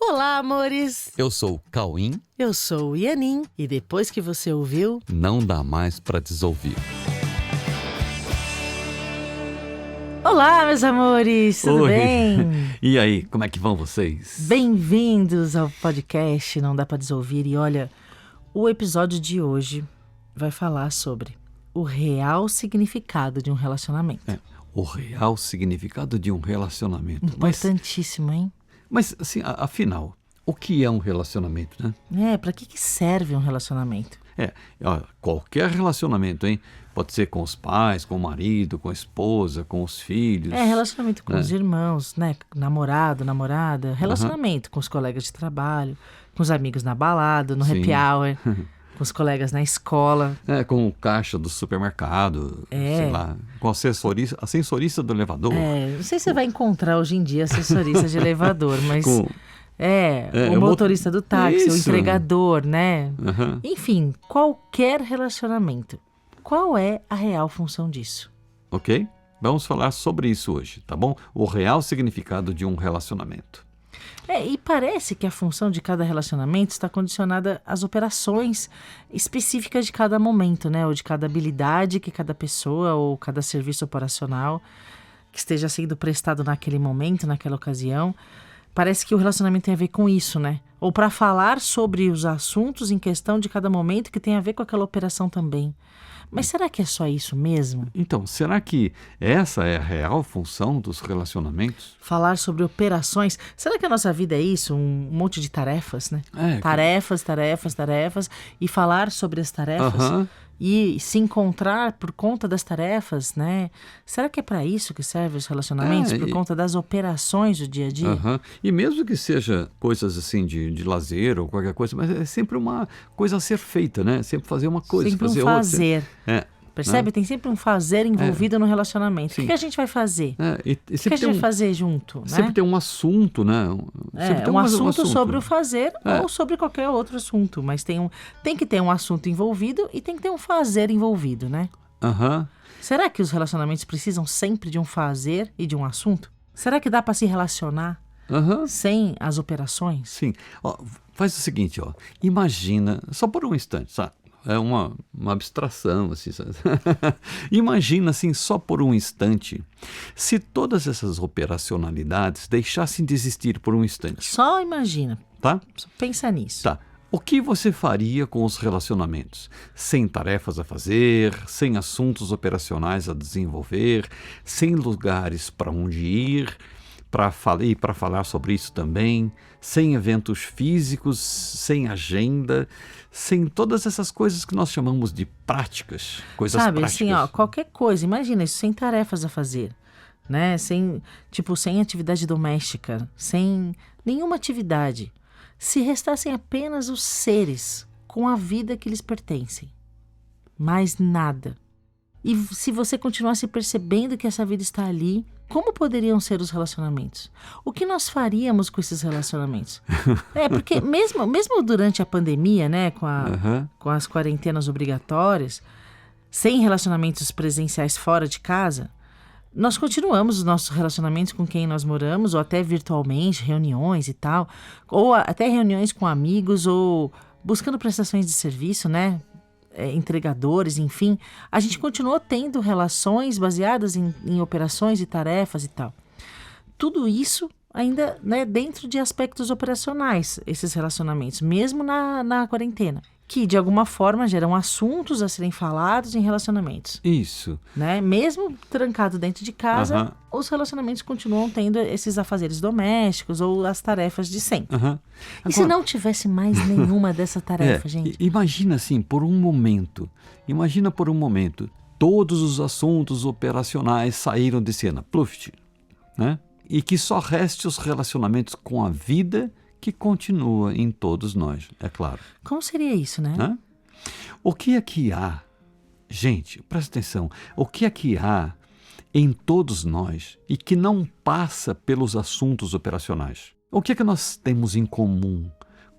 Olá, amores! Eu sou o Cauim. Eu sou o Ianin e depois que você ouviu, Não dá mais pra desouvir. olá, meus amores! Tudo Oi. bem? E aí, como é que vão vocês? Bem-vindos ao podcast Não Dá Pra Desouvir. E olha, o episódio de hoje vai falar sobre o real significado de um relacionamento. O real significado de um relacionamento. Importantíssimo, hein? Mas assim, afinal, o que é um relacionamento, né? Pra que serve um relacionamento? Qualquer relacionamento, hein? Pode ser com os pais, com o marido, com a esposa, com os filhos. Relacionamento com os irmãos, né? Namorado, namorada. Relacionamento com os colegas de trabalho, com os amigos na balada, no happy hour, com os colegas na escola. Com o caixa do supermercado, sei lá, com a ascensorista do elevador. Não sei se você vai encontrar hoje em dia assessorista de elevador, mas... Com- o motorista do táxi, o Isso. entregador, né? Aham. Enfim, qualquer relacionamento. Qual é a real função disso? Ok? Vamos falar sobre isso hoje, tá bom? O real significado de um relacionamento. E parece que a função de cada relacionamento está condicionada às operações específicas de cada momento, né? Ou de cada habilidade que cada pessoa ou cada serviço operacional que esteja sendo prestado naquele momento, naquela ocasião. Parece que o relacionamento tem a ver com isso, né? Ou para falar sobre os assuntos em questão de cada momento que tem a ver com aquela operação também. Mas será que é só isso mesmo? Então, será que essa é a real função dos relacionamentos? Falar sobre operações? Será que a nossa vida é isso? Um monte de tarefas, né? Tarefas. E falar sobre as tarefas. Aham. E se encontrar por conta das tarefas, né? Será que é para isso que servem os relacionamentos? Por conta das operações do dia a dia? Aham. E mesmo que seja coisas assim de lazer ou qualquer coisa, mas é sempre uma coisa a ser feita, né? Sempre fazer uma coisa, Sempre fazer um outra. fazer. Percebe? Né? Tem sempre um fazer envolvido no relacionamento. Sim. O que a gente vai fazer? E O que a sempre gente vai fazer junto, né? sempre tem um assunto, né? Sempre tem Um assunto sobre o fazer ou sobre qualquer outro assunto. Mas tem que ter um assunto envolvido e tem que ter um fazer envolvido, né? Aham. Será que os relacionamentos precisam sempre de um fazer e de um assunto? Será que dá para se relacionar Aham. sem as operações? Sim. Ó, faz o seguinte, ó. Imagina, só por um instante, sabe? É uma abstração, assim, sabe? Imagina, assim, só por um instante, se todas essas operacionalidades deixassem de existir por um instante, Só imagina. tá? Só pensa nisso. Tá. O que você faria com os relacionamentos? Sem tarefas a fazer, sem assuntos operacionais a desenvolver, sem lugares para onde ir, para falar sobre isso também, sem eventos físicos, sem agenda, sem todas essas coisas que nós chamamos de práticas, coisas Sabe, práticas. assim, ó, qualquer coisa, imagina isso, sem tarefas a fazer, né? Sem atividade doméstica, sem nenhuma atividade. Se restassem apenas os seres com a vida que lhes pertencem. Mais nada. E se você continuasse percebendo que essa vida está ali, como poderiam ser os relacionamentos? O que nós faríamos com esses relacionamentos? Porque mesmo durante a pandemia, né, com as quarentenas obrigatórias, sem relacionamentos presenciais fora de casa, nós continuamos os nossos relacionamentos com quem nós moramos, ou até virtualmente, reuniões e tal, ou até reuniões com amigos, ou buscando prestações de serviço, né? Entregadores, enfim, a gente continuou tendo relações baseadas em operações e tarefas e tal. Tudo isso ainda, né, dentro de aspectos operacionais, esses relacionamentos, mesmo na quarentena, que de alguma forma geram assuntos a serem falados em relacionamentos. Isso. Né? Mesmo trancado dentro de casa, os relacionamentos continuam tendo esses afazeres domésticos ou as tarefas de sempre. E se não tivesse mais nenhuma dessa tarefa, gente? Imagina assim, imagina por um momento, todos os assuntos operacionais saíram de cena, pluft, né? E que só reste os relacionamentos com a vida que continua em todos nós, é claro. Como seria isso, né? O que é que há, gente, presta atenção, o que é que há em todos nós e que não passa pelos assuntos operacionais? O que é que nós temos em comum?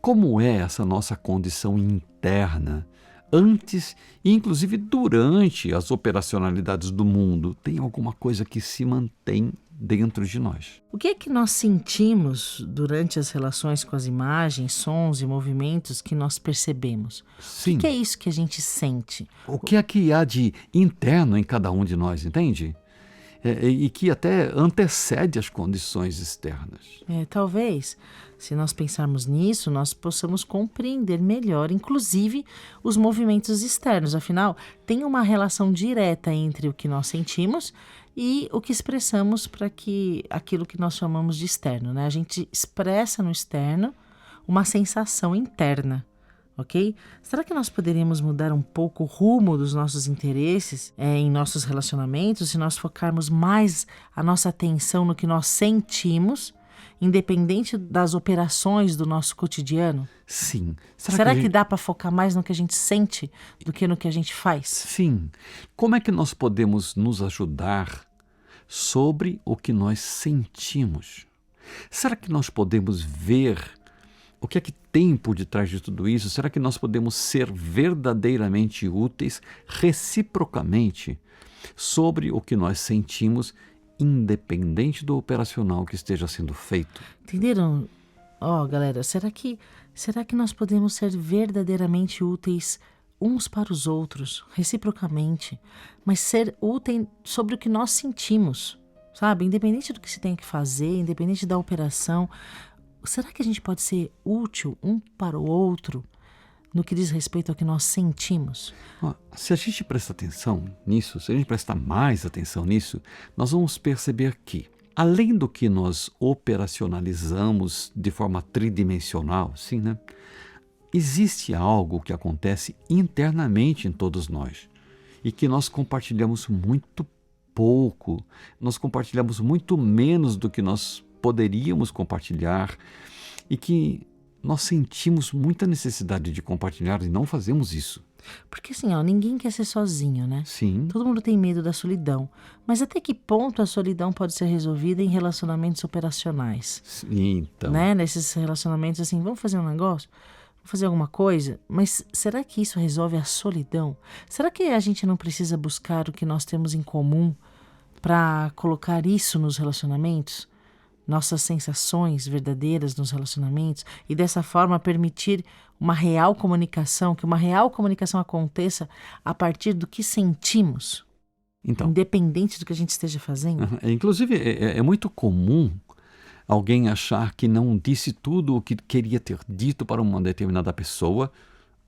Como é essa nossa condição interna, antes e inclusive durante as operacionalidades do mundo. Tem alguma coisa que se mantém dentro de nós. O que é que nós sentimos durante as relações com as imagens, sons e movimentos que nós percebemos? Sim. O que é isso que a gente sente? O que é que há de interno em cada um de nós, entende? E que até antecede as condições externas. Talvez, se nós pensarmos nisso, nós possamos compreender melhor, inclusive, os movimentos externos. Afinal, tem uma relação direta entre o que nós sentimos e o que expressamos para aquilo que nós chamamos de externo, né? A gente expressa no externo uma sensação interna. Ok? Será que nós poderíamos mudar um pouco o rumo dos nossos interesses em nossos relacionamentos se nós focarmos mais a nossa atenção no que nós sentimos, independente das operações do nosso cotidiano? Sim. Será que dá para focar mais no que a gente sente do que no que a gente faz? Sim. Como é que nós podemos nos ajudar sobre o que nós sentimos? Será que nós podemos ver o que é que tem por detrás de tudo isso? Será que nós podemos ser verdadeiramente úteis reciprocamente sobre o que nós sentimos, independente do operacional que esteja sendo feito? Entenderam? Galera, será que nós podemos ser verdadeiramente úteis uns para os outros, reciprocamente, mas ser úteis sobre o que nós sentimos, sabe? Independente do que se tem que fazer, independente da operação. Será que a gente pode ser útil um para o outro no que diz respeito ao que nós sentimos? Se a gente prestar atenção nisso, se a gente prestar mais atenção nisso, nós vamos perceber que, além do que nós operacionalizamos de forma tridimensional, sim, né? Existe algo que acontece internamente em todos nós e que nós compartilhamos muito pouco, nós compartilhamos muito menos do que nós poderíamos compartilhar e que nós sentimos muita necessidade de compartilhar e não fazemos isso. Porque assim, ninguém quer ser sozinho, né? Sim. Todo mundo tem medo da solidão. Mas até que ponto a solidão pode ser resolvida em relacionamentos operacionais? Sim, então. Né? Nesses relacionamentos assim, vamos fazer um negócio? Vamos fazer alguma coisa? Mas será que isso resolve a solidão? Será que a gente não precisa buscar o que nós temos em comum para colocar isso nos relacionamentos? Nossas sensações verdadeiras nos relacionamentos e dessa forma permitir uma real comunicação, que uma real comunicação aconteça a partir do que sentimos, Então, independente do que a gente esteja fazendo. Inclusive, é muito comum alguém achar que não disse tudo o que queria ter dito para uma determinada pessoa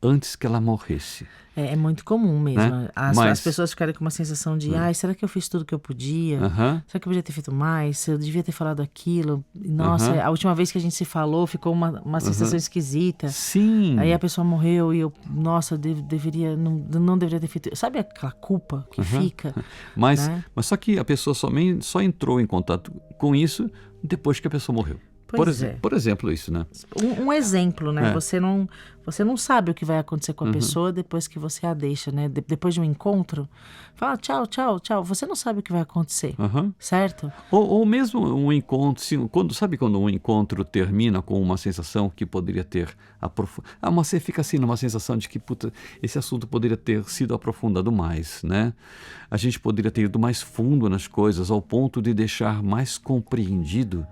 antes que ela morresse. É muito comum mesmo. Né? As pessoas ficarem com uma sensação de será que eu fiz tudo o que eu podia? Será que eu podia ter feito mais? Eu devia ter falado aquilo? Nossa, a última vez que a gente se falou ficou uma sensação esquisita. Sim. Aí a pessoa morreu e eu não deveria ter feito. Sabe aquela culpa que fica? Mas né? só que a pessoa só entrou em contato com isso depois que a pessoa morreu. Por exemplo, isso, né? Um exemplo, né? Você não sabe o que vai acontecer com a pessoa depois que você a deixa, né? Depois de um encontro, fala tchau, tchau, tchau. Você não sabe o que vai acontecer, certo? Ou mesmo um encontro, sabe quando um encontro termina com uma sensação que poderia ter aprofundado? Você fica assim numa sensação de que, esse assunto poderia ter sido aprofundado mais, né? A gente poderia ter ido mais fundo nas coisas, ao ponto de deixar mais compreendido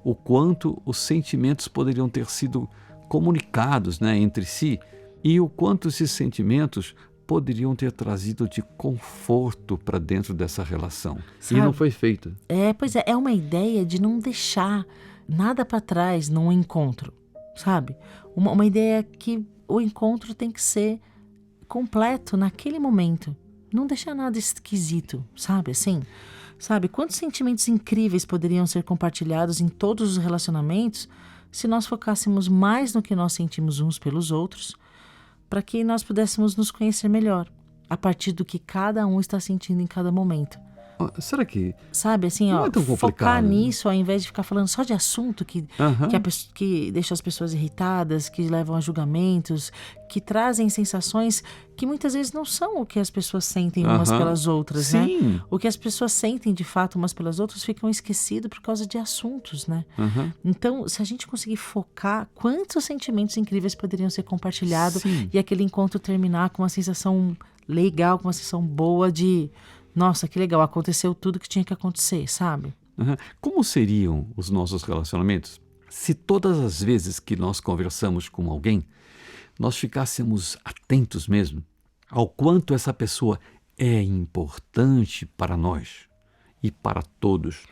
o quanto os sentimentos poderiam ter sido comunicados, né, entre si e o quanto esses sentimentos poderiam ter trazido de conforto para dentro dessa relação. Sabe? E não foi feito. Pois é uma ideia de não deixar nada para trás num encontro, sabe? Uma ideia que o encontro tem que ser completo naquele momento. Não deixar nada esquisito, sabe? Assim... Sabe, quantos sentimentos incríveis poderiam ser compartilhados em todos os relacionamentos se nós focássemos mais no que nós sentimos uns pelos outros, para que nós pudéssemos nos conhecer melhor, a partir do que cada um está sentindo em cada momento. Será que Sabe, assim, não ó, é tão focar complicado, né? nisso ao invés de ficar falando só de assunto Aham. que deixa as pessoas irritadas, que levam a julgamentos, que trazem sensações que muitas vezes não são o que as pessoas sentem umas Aham. pelas outras, né? Sim. O que as pessoas sentem de fato umas pelas outras ficam esquecidos por causa de assuntos, né? Aham. Então, se a gente conseguir focar, quantos sentimentos incríveis poderiam ser compartilhados Sim. e aquele encontro terminar com uma sensação legal, com uma sensação boa de, nossa, que legal, aconteceu tudo que tinha que acontecer, sabe? Aham. Como seriam os nossos relacionamentos se todas as vezes que nós conversamos com alguém, nós ficássemos atentos mesmo ao quanto essa pessoa é importante para nós e para todos?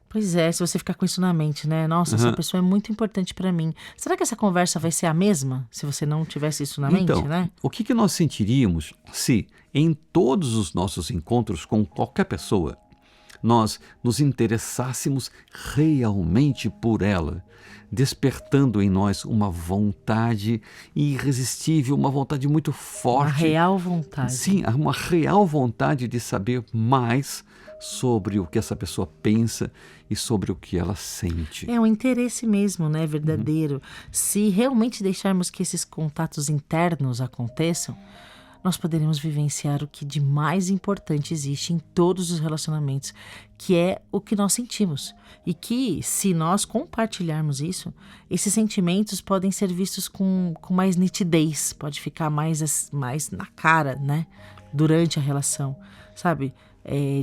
Pois é, se você ficar com isso na mente, né? Nossa, essa Aham. pessoa é muito importante pra mim. Será que essa conversa vai ser a mesma se você não tivesse isso na mente, Então, né? o que nós sentiríamos se, em todos os nossos encontros com qualquer pessoa, nós nos interessássemos realmente por ela, despertando em nós uma vontade irresistível, uma vontade muito Uma forte. real vontade. Sim, há uma real vontade de saber mais sobre o que essa pessoa pensa e sobre o que ela sente. É um interesse mesmo, né? Verdadeiro. Se realmente deixarmos que esses contatos internos aconteçam, nós poderemos vivenciar o que de mais importante existe em todos os relacionamentos, que é o que nós sentimos. E que, se nós compartilharmos isso, esses sentimentos podem ser vistos com mais nitidez, pode ficar mais na cara, né? Durante a relação, sabe?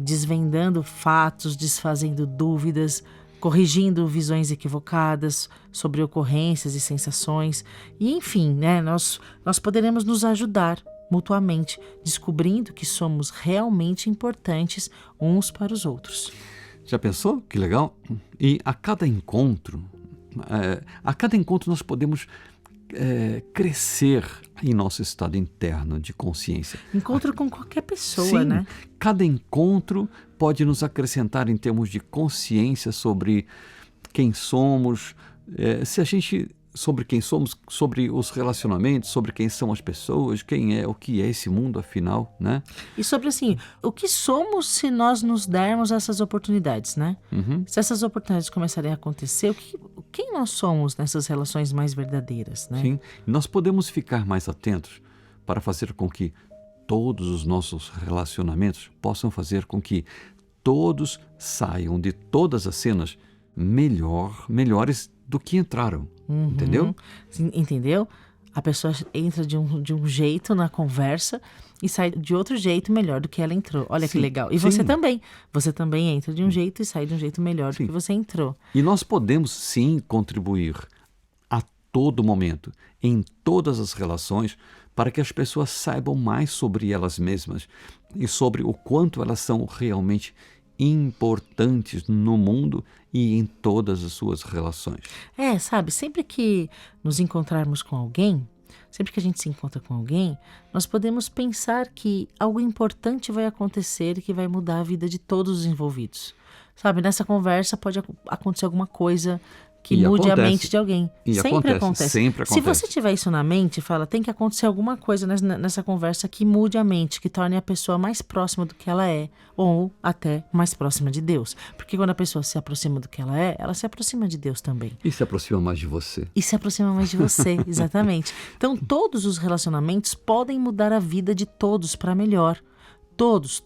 Desvendando fatos, desfazendo dúvidas, corrigindo visões equivocadas sobre ocorrências e sensações. E, enfim, né? Nós poderemos nos ajudar mutuamente, descobrindo que somos realmente importantes uns para os outros. Já pensou? Que legal! E a cada encontro nós podemos crescer em nosso estado interno de consciência. Encontro com qualquer pessoa, Sim, né? cada encontro pode nos acrescentar em termos de consciência sobre quem somos, sobre quem somos, sobre os relacionamentos, sobre quem são as pessoas, o que é esse mundo afinal, né? E sobre assim, o que somos se nós nos dermos essas oportunidades, né? Uhum. Se essas oportunidades começarem a acontecer, quem nós somos nessas relações mais verdadeiras, né? Sim, nós podemos ficar mais atentos para fazer com que todos os nossos relacionamentos possam fazer com que todos saiam de todas as cenas melhores do que entraram, entendeu? Sim, entendeu? A pessoa entra de um jeito na conversa e sai de outro jeito melhor do que ela entrou. Olha que Sim, legal. E sim. você também. Você também entra de um jeito e sai de um jeito melhor do que você entrou. E nós podemos sim contribuir a todo momento, em todas as relações, para que as pessoas saibam mais sobre elas mesmas e sobre o quanto elas são realmente importantes no mundo e em todas as suas relações. Sabe, sempre que nos encontrarmos com alguém, sempre que a gente se encontra com alguém, nós podemos pensar que algo importante vai acontecer e que vai mudar a vida de todos os envolvidos. Sabe, nessa conversa pode acontecer alguma coisa que E mude a acontece. mente de alguém. E Sempre acontece, sempre Se acontece. você tiver isso na mente, fala, tem que acontecer alguma coisa nessa conversa que mude a mente, que torne a pessoa mais próxima do que ela é, ou até mais próxima de Deus. Porque quando a pessoa se aproxima do que ela se aproxima de Deus também. E se aproxima mais de você. E se aproxima mais de você, exatamente. Então, todos os relacionamentos podem mudar a vida de todos para melhor.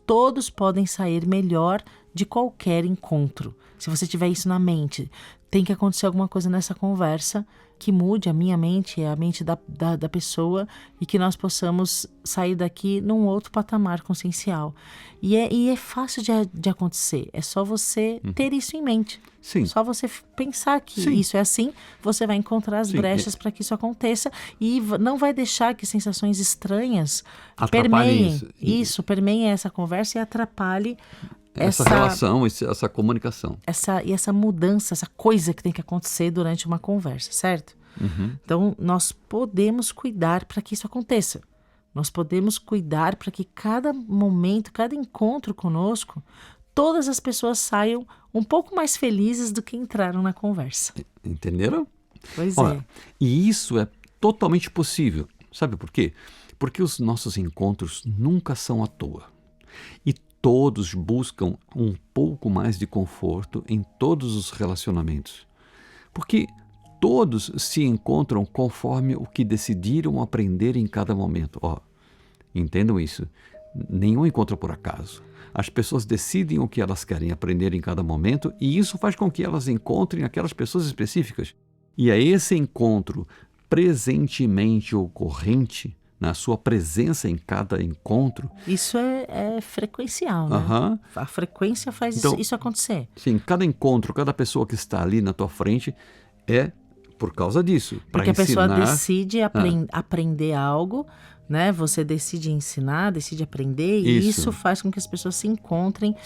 Todos podem sair melhor de qualquer encontro. Se você tiver isso na mente, tem que acontecer alguma coisa nessa conversa que mude a minha mente, a mente da pessoa, e que nós possamos sair daqui num outro patamar consciencial. E é fácil de acontecer, é só você ter isso em mente. Sim. Só você pensar que Sim. isso é assim, você vai encontrar as Sim, brechas para que isso aconteça e não vai deixar que sensações estranhas Atrapalhem permeiem isso. permeiem essa conversa e atrapalhe Essa relação, essa comunicação. essa mudança, essa coisa que tem que acontecer durante uma conversa, certo? Então, nós podemos cuidar para que isso aconteça. Nós podemos cuidar para que cada momento, cada encontro conosco, todas as pessoas saiam um pouco mais felizes do que entraram na conversa. Entenderam? Pois Olha, é. e isso é totalmente possível. Sabe por quê? Porque os nossos encontros nunca são à toa. E todos buscam um pouco mais de conforto em todos os relacionamentos. Porque todos se encontram conforme o que decidiram aprender em cada momento. Entendam isso. Nenhum encontro por acaso. As pessoas decidem o que elas querem aprender em cada momento e isso faz com que elas encontrem aquelas pessoas específicas. E é esse encontro presentemente ocorrente, na sua presença em cada encontro. Isso é frequencial, né? A frequência faz isso acontecer. Sim, cada encontro, cada pessoa que está ali na tua frente é por causa disso. Porque a pessoa decide aprender algo, né? Você decide ensinar, decide aprender, e isso faz com que as pessoas se encontrem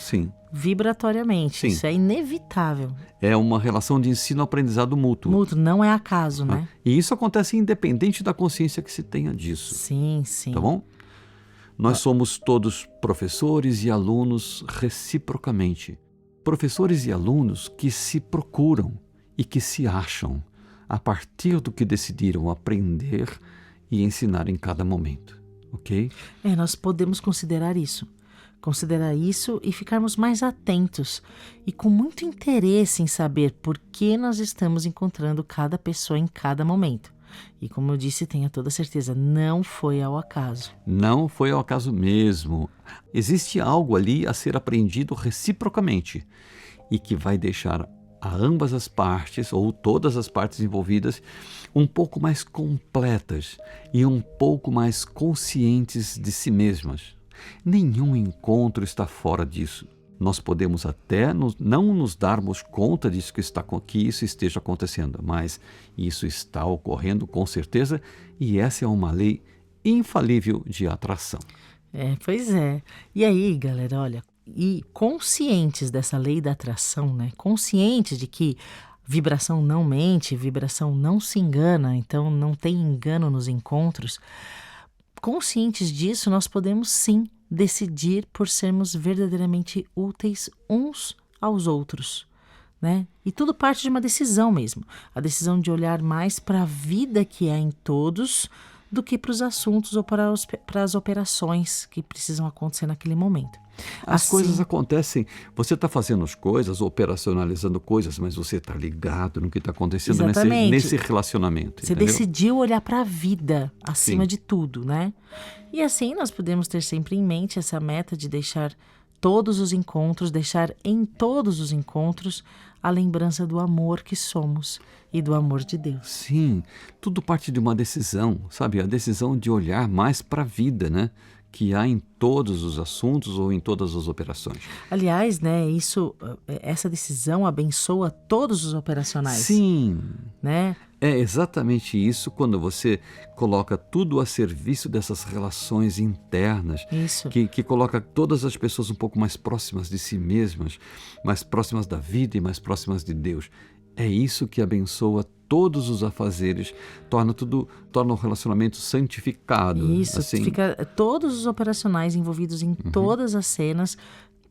vibratoriamente. Sim. Isso é inevitável. É uma relação de ensino-aprendizado mútuo. Mútuo, não é acaso, né? E isso acontece independente da consciência que se tenha disso. Sim, sim. Tá bom? Nós somos todos professores e alunos reciprocamente. Professores e alunos que se procuram e que se acham a partir do que decidiram aprender e ensinar em cada momento, ok? Nós podemos considerar isso e ficarmos mais atentos e com muito interesse em saber por que nós estamos encontrando cada pessoa em cada momento. E como eu disse, tenha toda certeza, não foi ao acaso. Não foi ao acaso mesmo. Existe algo ali a ser aprendido reciprocamente e que vai deixar a ambas as partes, ou todas as partes envolvidas, um pouco mais completas e um pouco mais conscientes de si mesmas. Nenhum encontro está fora disso. Nós podemos até não nos darmos conta disso que isso esteja acontecendo, mas isso está ocorrendo com certeza, e essa é uma lei infalível de atração. Pois é. E aí, galera, olha, e conscientes dessa lei da atração, né? Conscientes de que vibração não mente, vibração não se engana, então não tem engano nos encontros. Conscientes disso, nós podemos sim decidir por sermos verdadeiramente úteis uns aos outros, né? E tudo parte de uma decisão mesmo. A decisão de olhar mais para a vida que há em todos do que para os assuntos ou para as operações que precisam acontecer naquele momento. As coisas acontecem, você está fazendo as coisas, operacionalizando coisas, mas você está ligado no que está acontecendo nesse relacionamento. Você decidiu olhar para a vida acima de tudo, né? E assim nós podemos ter sempre em mente essa meta de deixar em todos os encontros a lembrança do amor que somos e do amor de Deus. Sim, tudo parte de uma decisão, sabe? A decisão de olhar mais para a vida, né? Que há em todos os assuntos ou em todas as operações. Aliás, né, essa decisão abençoa todos os operacionais. Sim, né? É exatamente isso quando você coloca tudo a serviço dessas relações internas, que coloca todas as pessoas um pouco mais próximas de si mesmas, mais próximas da vida e mais próximas de Deus. É isso que abençoa todos os afazeres, torna o relacionamento santificado. Isso, assim. Fica todos os operacionais envolvidos em todas as cenas,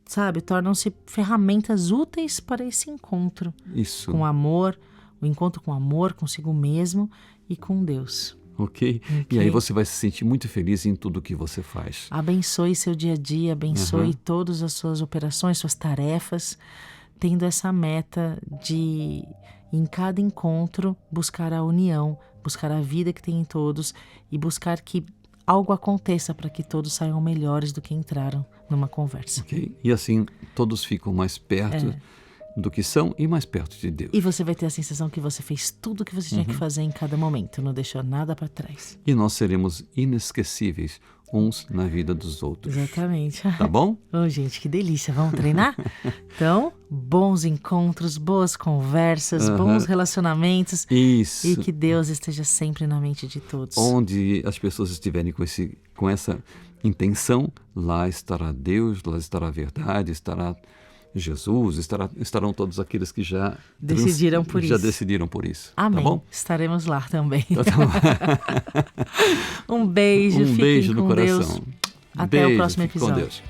sabe, tornam-se ferramentas úteis para esse encontro. Isso. Com amor, o encontro com amor, consigo mesmo e com Deus. Ok? E aí você vai se sentir muito feliz em tudo que você faz. Abençoe seu dia a dia, abençoe todas as suas operações, suas tarefas, tendo essa meta de, em cada encontro, buscar a união, buscar a vida que tem em todos e buscar que algo aconteça para que todos saiam melhores do que entraram numa conversa. Okay? E assim, todos ficam mais perto do que são e mais perto de Deus. E você vai ter a sensação que você fez tudo o que você tinha que fazer em cada momento, não deixou nada para trás. E nós seremos inesquecíveis uns na vida dos outros. Exatamente. Tá bom? Gente, que delícia. Vamos treinar? Então, bons encontros, boas conversas, bons relacionamentos. Isso. E que Deus esteja sempre na mente de todos. Onde as pessoas estiverem com essa intenção, lá estará Deus, lá estará a verdade, estará Jesus, estarão todos aqueles que já decidiram por isso. Amém. Tá bom? Estaremos lá também. Então, tá bom. Um beijo, um beijo no com coração. Deus. Até o próximo episódio. Com Deus.